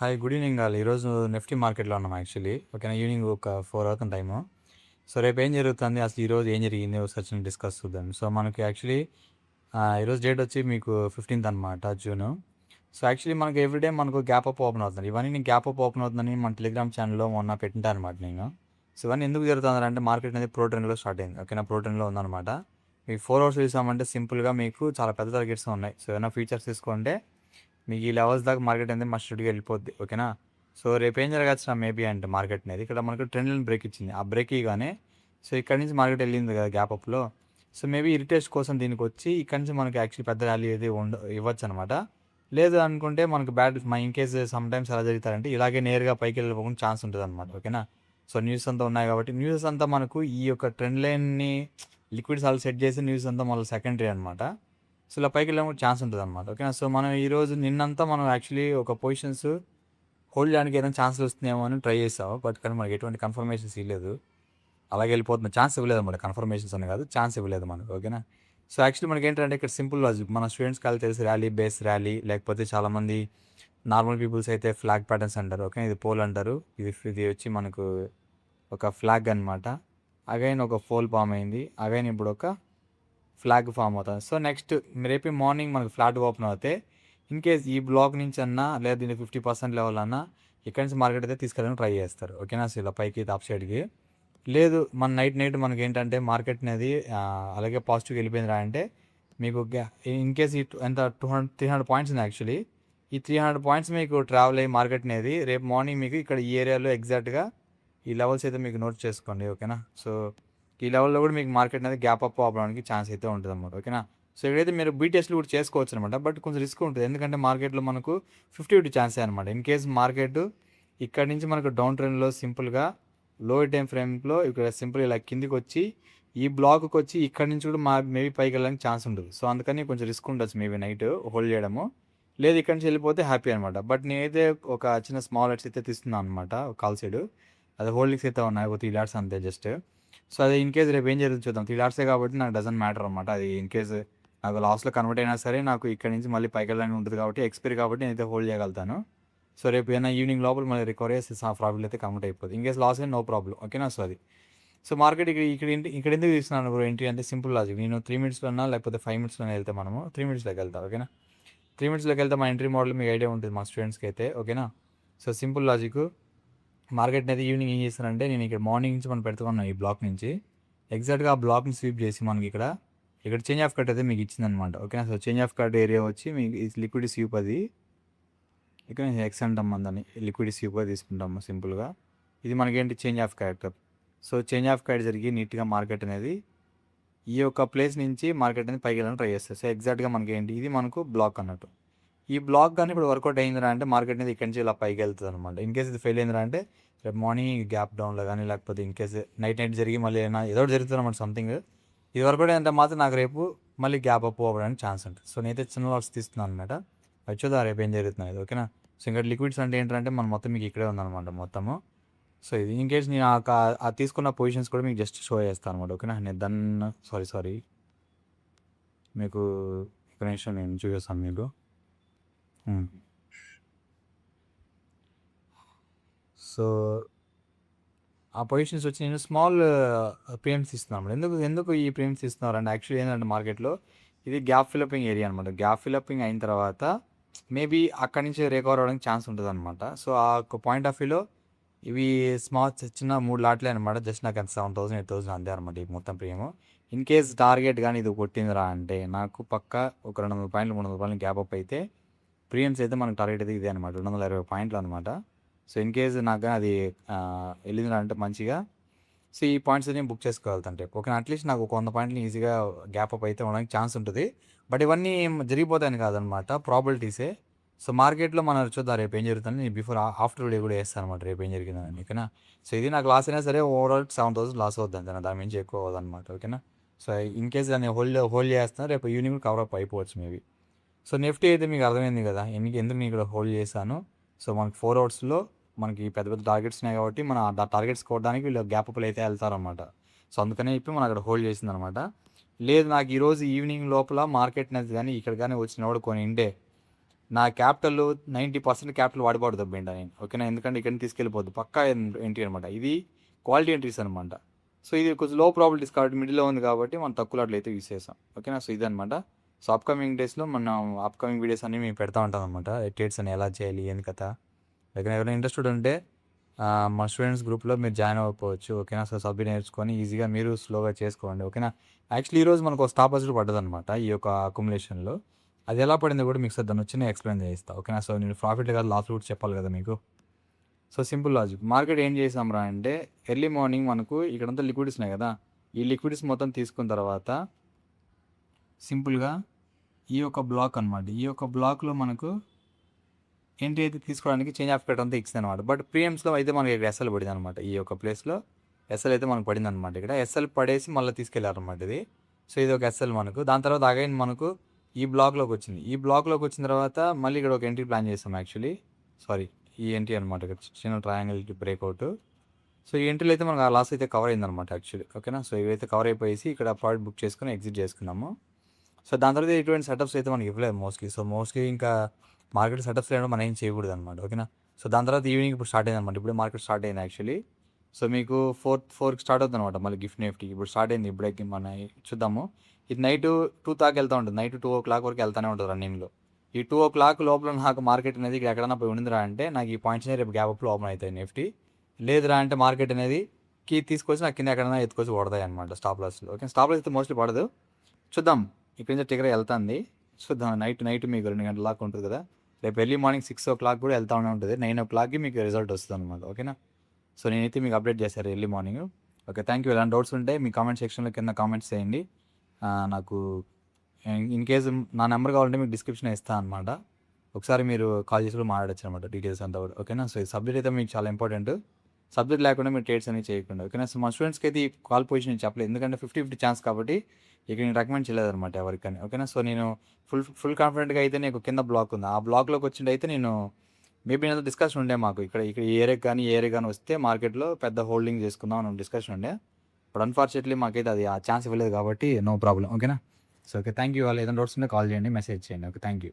Hi good evening all. ఈరోజు Nifty మార్కెట్లో ఉన్నాం యాక్చువల్లీ. ఓకేనా, ఈవినింగ్ ఒక 4 అవుతుంది టైము. సో రేపు ఏం జరుగుతుంది, అసలు ఈరోజు ఏం జరిగింది ఒకసారి డిస్కస్ చూద్దాం. సో మనకి యాక్చువల్లీ ఈరోజు డేట్ వచ్చి మీకు 15th అనమాట, జూను. సో యాక్చువల్లీ మనకి ఎవ్రీడే మనకు గ్యాప్ అప్ ఓపెన్ అవుతుంది. ఇవన్నీ నేను గ్యాప్ అప్ ఓపెన్ అవుతుందని మన టెలిగ్రామ్ ఛానల్లో మొన్న పెట్టింటాను అనమాట నేను. సో ఇవన్నీ ఎందుకు జరుగుతుంది అంటే మార్కెట్ అనేది ప్రో ట్రెండ్లో స్టార్ట్ అయింది. ఓకేనా, ప్రో ట్రెండ్లో ఉందన్నమాట. మీకు 4 అవర్స్ చూసామంటే సింపుల్గా మీకు చాలా పెద్ద టార్గెట్స్ ఉన్నాయి. సో ఏమైనా ఫీచర్స్ తీసుకుంటే మీకు ఈ లెవెల్స్ దాకా మార్కెట్ అనేది మస్ట్గా వెళ్ళిపోద్ది. ఓకేనా, సో రేపు ఏం జరగచ్చు మేబీ అంటే మార్కెట్ అనేది ఇక్కడ మనకు ట్రెండ్ లైన్ బ్రేక్ ఇచ్చింది. ఆ బ్రేక్ ఇవ్వగానే సో ఇక్కడ నుంచి మార్కెట్ వెళ్ళింది కదా గ్యాప్ అప్లో. సో మేబీ ఇరిటేషన్ కోసం దీనికి వచ్చి ఇక్కడ నుంచి మనకి యాక్చువల్లీ పెద్ద ర్యాలీ ఏది ఇవ్వచ్చు అనమాట. లేదు అనుకుంటే మనకు bad in case some times ఎలా జరుగుతారంటే ఇలాగే నేరుగా పైకి వెళ్ళిపోకుండా ఛాన్స్ ఉంటుంది అనమాట. ఓకేనా, సో న్యూస్ అంతా ఉన్నాయి కాబట్టి న్యూస్ అంతా మనకు ఈ యొక్క ట్రెండ్ లైన్ని లిక్విడ్స్ అలా సెట్ చేసి న్యూస్ అంతా మళ్ళీ సెకండరీ అనమాట. సో ఇలా పైకి వెళ్ళడం ఛాన్స్ ఉంటుంది అనమాట. ఓకేనా, సో మనం ఈరోజు నిన్నంతా మనం యాక్చువల్లీ ఒక పొజిషన్స్ హోల్డ్ చేయడానికి ఏదైనా ఛాన్సెస్ వస్తున్నాయేమో అని ట్రై చేసాము. బట్ కానీ మనకి ఎటువంటి కన్ఫర్మేషన్స్ ఇవ్వలేదు. అలాగే వెళ్ళిపోతుంది, ఛాన్స్ ఇవ్వలేదు అనమాట. కన్ఫర్మేషన్స్ అని కాదు, ఛాన్స్ ఇవ్వలేదు మనకు. ఓకేనా, సో యాక్చువల్లీ మనకి ఏంటంటే ఇక్కడ సింపుల్ లాజిక్, మన స్టూడెంట్స్కి వాళ్ళు తెలిసి ర్యాలీ బేస్ ర్యాలీ, లేకపోతే చాలామంది నార్మల్ పీపుల్స్ అయితే ఫ్లాగ్ ప్యాటర్న్స్ అంటారు. ఓకే, ఇది పోల్ అంటారు. ఇది వచ్చి మనకు ఒక ఫ్లాగ్ అనమాట. అగైన్ ఒక పోల్ ఫామ్ అయింది. అగైన్ ఇప్పుడు ఒక ఫ్లాగ్ ఫామ్ అవుతుంది. సో నెక్స్ట్ రేపు మార్నింగ్ మనకు ఫ్లాట్ ఓపెన్ అవుతే ఇన్ కేస్ ఈ బ్లాక్ నుంచి అన్నా లేదా దీన్ని 50% లెవెల్ అన్నా ఇక్కడి నుంచి మార్కెట్ అయితే తీసుకెళ్ళడానికి ట్రై చేస్తారు. ఓకేనా, సో ఇలా పైకి అప్ సైడ్కి. లేదు మన నైట్ మనకి ఏంటంటే మార్కెట్ అనేది అలాగే పాజిటివ్గా వెళ్ళిపోయింది రా అంటే మీకు ఇన్ కేస్ ఈ ఎంత 300 పాయింట్స్ ఉంది యాక్చువల్లీ. ఈ 300 పాయింట్స్ మీకు ట్రావెల్ అయ్యి మార్కెట్ అనేది రేపు మార్నింగ్ మీకు ఇక్కడ ఈ ఏరియాలో ఎగ్జాక్ట్గా ఈ లెవెల్స్ అయితే మీకు నోట్ చేసుకోండి. ఓకేనా, సో ఈ లెవెల్లో కూడా మీకు మార్కెట్ అనేది గ్యాప్ అప్ అవ్వడానికి ఛాన్స్ అయితే ఉంటుంది అనమాట. ఓకేనా, సో ఇక్కడైతే మీరు బీటెస్ట్లు కూడా చేసుకోవచ్చు అనమాట. బట్ కొంచెం రిస్క్ ఉంటుంది, ఎందుకంటే మార్కెట్లో మనకు 50-50 ఛాన్సే అనమాట. ఇన్ కేస్ మార్కెట్ ఇక్కడ నుంచి మనకు డౌన్ ట్రెండ్లో సింపుల్గా లో టైం ఫ్రేమ్లో ఇక్కడ సింపుల్ ఇలా కిందికి వచ్చి ఈ బ్లాక్కి వచ్చి ఇక్కడ నుంచి కూడా మేబీ పైకి వెళ్ళడానికి ఛాన్స్ ఉంటుంది. సో అందుకని కొంచెం రిస్క్ ఉండొచ్చు మేబీ నైట్ హోల్డ్ చేయడము. లేదు ఇక్కడ నుంచి వెళ్ళిపోతే హ్యాపీ అనమాట. బట్ నేనైతే ఒక చిన్న స్మాల్ లెట్స్ అయితే తీస్తున్నాను అనమాట కాల్ సైడ్. అది హోల్డింగ్స్ అయితే ఉన్నాయి, ఒక 3 లాట్స్ అంతే జస్ట్. సో అది ఇన్ కేస్ రేపు ఏం జరుగుతుంది చూద్దాం. 3 లాట్సే కాబట్టి నాకు డజంట్ మ్యాటర్ అనమాట. అది ఇన్ కేస్ నాకు లాస్ట్లో కన్వర్ట్ అయినా సరే నాకు ఇక్కడ నుంచి మళ్ళీ పైకి వెళ్ళడానికి ఉంటుంది కాబట్టి ఎక్స్పైరీ కాబట్టి నేనైతే హోల్డ్ చేయగలుగుతాను. సో రేపు ఏమైనా ఈవినింగ్ లోపల మళ్ళీ రికవర్ చేసి ఆ ప్రాఫిట్ అయితే కన్వర్ట్ అయిపోతుంది. ఇన్ కేస్ లాస్ అయినా నో ప్రాబ్లం. ఓకేనా, సో అది సో మార్కెట్ ఇక్కడ ఎందుకు తీసుకున్నాను బ్రో ఎంట్రీ అంటే సింపుల్ లాజిక్. నేను 3 మినిట్స్లోనా లేకపోతే 5 మినిట్స్లోనే వెళ్తే మనము 3 మినిట్స్లోకి వెళ్తాం. ఓకేనా, 3 మినిట్స్లోకి వెళ్తే మా ఎంట్రీ మోడల్ మీకు ఐడియా ఉంటుంది మా స్టూడెంట్స్కి అయితే. ఓకేనా, సో సింపుల్ లాజిక్. మార్కెట్ అనేది ఈవినింగ్ ఏం చేస్తానంటే నేను ఇక్కడ మార్నింగ్ నుంచి మనం పెడుతున్నాను ఈ బ్లాక్ నుంచి ఎగ్జాక్ట్గా ఆ బ్లాక్ని స్వీప్ చేసి మనకి ఇక్కడ చేంజ్ ఆఫ్ కట్ అయితే మీకు ఇచ్చిందనమాట. ఓకేనా, so change of cut area వచ్చి మీకు లిక్విడ్ స్వీప్ అది ఇక్కడ ఎక్స్ అంటాం అందని లిక్విడ్ స్వీప్గా తీసుకుంటాము సింపుల్గా. ఇది మనకేంటి change of character. So change of character జరిగి నీట్గా మార్కెట్ అనేది ఈ యొక్క ప్లేస్ నుంచి మార్కెట్ అనేది పైకి వెళ్ళడానికి ట్రై చేస్తారు. సో ఎగ్జాక్ట్గా మనకి ఏంటి ఇది మనకు బ్లాక్ అన్నట్టు. ఈ బ్లాక్ కానీ ఇప్పుడు వర్కౌట్ అయిందిరా అంటే మార్కెట్ అనేది ఇక్కడి నుంచి ఇలా పైకి వెళ్తుంది అనమాట. ఇన్ కేసు ఇది ఫెయిల్ అయిందిరా అంటే రేపు మార్నింగ్ గ్యాప్ డౌన్లో కానీ లేకపోతే ఇన్ కేసు నైట్ జరిగి మళ్ళీ ఏదో జరుగుతుంది అనమాట సంథింగ్. ఇది వర్కౌట్ అయినంత మాత్రం నాకు రేపు మళ్ళీ గ్యాప్ అప్ అవ్వడానికి ఛాన్స్ ఉంటుంది. సో నేనైతే చిన్న లాట్స్ తీస్తున్నాను అనమాట. వచ్చేదా రేపు ఏం జరుగుతుంది ఇది. ఓకేనా, సో ఇంకా లిక్విడ్స్ అంటే ఏంటంటే మన మొత్తం మీకు ఇక్కడే ఉందన్నమాట మొత్తము. సో ఇది ఇన్ కేస్ నేను ఆ తీసుకున్న పొజిషన్స్ కూడా మీకు జస్ట్ షో చేస్తాను అనమాట. ఓకేనా, నేను దాన్ని సారీ మీకు ఒక నిమిషం నేను చూపిస్తాను మీకు. సో ఆ పొజిషన్స్ వచ్చి నేను స్మాల్ ప్రీమియమ్స్ ఇస్తున్నాను. ఎందుకు ఈ ప్రీమియమ్స్ ఇస్తున్నారు అంటే యాక్చువల్లీ ఏంటంటే మార్కెట్లో ఇది గ్యాప్ ఫిలపింగ్ ఏరియా అనమాట. గ్యాప్ ఫిలపింగ్ అయిన తర్వాత మేబీ అక్కడి నుంచి రికవర్ అవ్వడానికి ఛాన్స్ ఉంటుంది అనమాట. సో ఆ ఒక పాయింట్ ఆఫ్ వ్యూలో ఇవి స్మాల్ చిన్న 3 లాట్లే అనమాట. జస్ట్ నాకు ఎంత 7,000 8,000 అంతే అనమాట ఈ మొత్తం ప్రీమియం. ఇన్ కేస్ టార్గెట్ కానీ ఇది కొట్టిందిరా అంటే నాకు పక్క ఒక 200 పాయింట్లు 300 పాయింట్లు గ్యాప్ అప్ అయితే ప్రీమియమ్స్ అయితే మనకు టార్గెట్ అయితే ఇదే అనమాట, 220 పాయింట్లు అనమాట. సో ఇన్ కేస్ నాకు అది వెళ్ళింది అంటే మంచిగా సో ఈ పాయింట్స్ నేను బుక్ చేసుకోగలుగుతాను రేపు. ఓకే, అట్లీస్ట్ నాకు ఒక 100 పాయింట్లు ఈజీగా గ్యాప్ అప్ అయితే ఉండడానికి ఛాన్స్ ఉంటుంది. బట్ ఇవన్నీ జరిగిపోతాయని కాదనమాట, ప్రాబిలిటీసే. సో మార్కెట్లో మనం చూద్దాం రేపు ఏం జరుగుతుంది. నేను బిఫోర్ ఆఫ్టర్ డే కూడా వేస్తాను అనమాట రేపు ఏం జరిగిందని. ఓకేనా, సో ఇది నాకు లాస్ అయినా సరే ఓవరాల్ 7,000 లాస్ అవుతుంది అంతే, దాని మించి ఎక్కువ అవ్వదన్నమాట. ఓకేనా, సో ఇన్ కేస్ దాన్ని హోల్డ్ చేస్తాను రేపు ఈవినింగ్ కవర్ అప్ అయిపోవచ్చు మేబీ. సో నిఫ్టీ అయితే మీకు అర్థమైంది కదా ఎందుకు నేను ఇక్కడ హోల్డ్ చేశాను. సో మనకి 4 అవర్స్లో మనకి పెద్ద పెద్ద టార్గెట్స్ ఉన్నాయి కాబట్టి మనం ఆ టార్గెట్స్ కొట్టడానికి వీళ్ళు గ్యాప్ అప్లు అయితే వెళ్తారనమాట. సో అందుకనే చెప్పి మనం అక్కడ హోల్డ్ చేసింది అనమాట. లేదు నాకు ఈరోజు ఈవినింగ్ లోపల మార్కెట్ అనేది కానీ ఇక్కడ కానీ వచ్చినప్పుడు కొని ఇండే నా క్యాపిటల్ 90% క్యాపిటల్ వాడిపోడు దబ్బింట నేను, ఓకేనా. ఎందుకంటే ఇక్కడ తీసుకెళ్ళిపోద్దు పక్కా ఎంట్రీ అనమాట. ఇది క్వాలిటీ ఎంట్రీస్ అనమాట. సో ఇది కొంచెం లో ప్రాబిలిటీస్ కాబట్టి మిడిల్లో ఉంది కాబట్టి మనం తక్కువ లాట్లు అయితే యూస్ చేస్తాం, ఓకేనా. సో ఇదనమాట. సో అప్కమింగ్ డేస్లో మనం అప్కమింగ్ వీడియోస్ అన్ని మేము పెడతా ఉంటాం అనమాట. ట్రేడ్స్ అని ఎలా చేయాలి ఏంది కథ, ఓకేనా. ఎవరైనా ఇంట్రెస్టెడ్ ఉంటే మా స్టూడెంట్స్ గ్రూప్లో మీరు జాయిన్ అవ్వకపోవచ్చు, ఓకేనా. సో సబ్జెక్ట్ నేర్చుకొని ఈజీగా మీరు స్లోగా చేసుకోండి, ఓకేనా. యాక్చువల్లీ ఈరోజు మనకు ఒక స్టాప్ లాస్ పడ్డది అనమాట ఈ యొక్క అక్యుములేషన్లో. అది ఎలా పడిందో కూడా మీకు సార్ దాన్ని వచ్చి నేను ఎక్స్ప్లెయిన్ చేయిస్తా, ఓకేనా. సో నేను ప్రాఫిట్ కాదు లాస్ కూడా చెప్పాలి కదా మీకు. సో సింపుల్ లాజిక్, మార్కెట్ ఏం చేసాంరా అంటే ఎర్లీ మార్నింగ్ మనకు ఇక్కడంతా లిక్విడిటీస్ ఉన్నాయి కదా, ఈ లిక్విడిటీస్ మొత్తం తీసుకున్న తర్వాత సింపుల్గా ఈ యొక్క బ్లాక్ అనమాట, ఈ యొక్క బ్లాక్లో మనకు ఎంట్రీ అయితే తీసుకోవడానికి చేంజ్ ఆఫ్ కట్ అంతా ఇచ్చింది అనమాట. బట్ ప్రీఎమ్స్లో అయితే మనకి ఇక్కడ ఎస్ఎల్ పడింది అనమాట. ఈ యొక్క ప్లేస్లో ఎస్ఎల్ అయితే మనకు పడింది అనమాట. ఇక్కడ ఎస్ఎల్ పడేసి మళ్ళీ తీసుకెళ్లారనమాట ఇది. సో ఇది ఒక ఎస్ఎల్ మనకు. దాని తర్వాత అగైన్ మనకు ఈ బ్లాక్లోకి వచ్చింది. ఈ బ్లాక్లోకి వచ్చిన తర్వాత మళ్ళీ ఇక్కడ ఒక ఎంట్రీ ప్లాన్ చేస్తాం యాక్చువల్లీ. సారీ, ఈ ఎంట్రీ అనమాట, ఇక్కడ చిన్న ట్రయాంగిల్ బ్రేక్అవుట్. సో ఈ ఎంట్రీలో అయితే మనకు ఆ లాస్ అయితే కవర్ అయిందనమాట యాక్చువల్లీ, ఓకేనా. సో ఇవైతే కవర్ అయిపోయేసి ఇక్కడ ప్రాడక్ట్ బుక్ చేసుకుని ఎగ్జిట్ చేసుకున్నాము. సో దాని తర్వాత ఇటువంటి సెటప్స్ అయితే మనకి ఇవ్వలేదు మోస్ట్లీ. సో మోస్ట్లీ ఇంకా మార్కెట్ సెటప్స్ లేకుండా మనం ఏం చేయకూడదు అనమాట, ఓకేనా. సో దాని తర్వాత ఈవినింగ్ ఇప్పుడు స్టార్ట్ అయింది అనమాట. ఇప్పుడు మార్కెట్ స్టార్ట్ అయింది యాక్చువల్లీ. సో మీకు 4కి స్టార్ట్ అవుతుంది అనమాట మళ్ళీ గిఫ్ట్ నిఫ్టీ. ఇప్పుడు స్టార్ట్ అయింది, ఇప్పుడే మన చూద్దాము. ఇది నైట్ 2 దాకా వెళ్తూ ఉంటుంది, నైట్ 2 o'clock వరకు వెళ్తూనే ఉంటుంది రన్నింగ్లో. ఈ 2 o'clock లోపల నాకు మార్కెట్ అనేది ఇక్కడ ఎక్కడన్నా పోయి ఉందిరా అంటే నాకు ఈ పాయింట్స్ రేపు గ్యాప్ అప్లో ఓపెన్ అవుతాయి నిఫ్టీ. లేదురా అంటే మార్కెట్ అనేది కీ తీసుకొచ్చి నాకు కింద ఎక్కడైనా ఎత్తుకొచ్చి పడతాయి అనమాట స్టాప్ లాస్లో, ఓకే. స్టాప్ లాస్ అయితే మోస్ట్లీ పడదు, చూద్దాం. ఇక్కడ నుంచి టిగర్ వెళ్తుంది, చూద్దాం. నైట్ మీకు 2 గంటల దాకా ఉంటుంది కదా, రేపు ఎర్లీ మార్నింగ్ 6 o'clock కూడా వెళ్తూనే ఉంటుంది. 9 o'clockకి మీకు రిజల్ట్ వస్తుంది అనమాట, ఓకేనా. సో నేనైతే మీకు అప్డేట్ చేశారు early morning, okay. Thank you. ఎలాంటి డౌట్స్ ఉంటే మీ కామెంట్ సెక్షన్లో కింద కామెంట్స్ చేయండి. నాకు ఇన్ కేసు నా నెంబర్ కావాలంటే మీకు డిస్క్రిప్షన్ ఇస్తాను అనమాట. ఒకసారి మీరు కాల్ చేసి కూడా మాట్లాడచ్చు అనమాట, డీటెయిల్స్ అంతా కూడా, ఓకేనా. సో ఈ సబ్జెక్ట్ అయితే మీకు చాలా ఇంపార్టెంట్. సబ్జెక్ట్ లేకుండా మీరు ట్రేడ్స్ అనేవి చేయకుండా, ఓకేనా. సో మా స్టూడెంట్స్కి అయితే ఈ కాల్ పొజిషన్ నేను చెప్పలేదు, ఎందుకంటే 50-50 ఛాన్స్ కాబట్టి ఇక నేను రికమెండ్ చేయలేదు అనమాట ఎవరికని, ఓకేనా. సో నేను ఫుల్ కాన్ఫిడెంట్గా అయితే నీకు కింద బ్లాక్ ఉంది, ఆ బ్లాక్లోకి వచ్చింది అయితే నేను మేబీ నేను డిస్కషన్ ఉండే మాకు ఇక్కడ ఈ ఏరియా కానీ వస్తే మార్కెట్లో పెద్ద హోల్డింగ్ చేసుకుందాం అని డిస్కషన్ ఉండే. బట్ అన్ఫార్చునేట్లీ మాకైతే అది ఆ ఛాన్స్ ఇవ్వలేదు కాబట్టి నో ప్రాబ్లం, ఓకేనా. So okay, thank you. వాళ్ళు ఏదైనా డౌట్స్ ఉంటే కాల్ చేయండి, మెసేజ్ చేయండి, ఓకే. Thank you.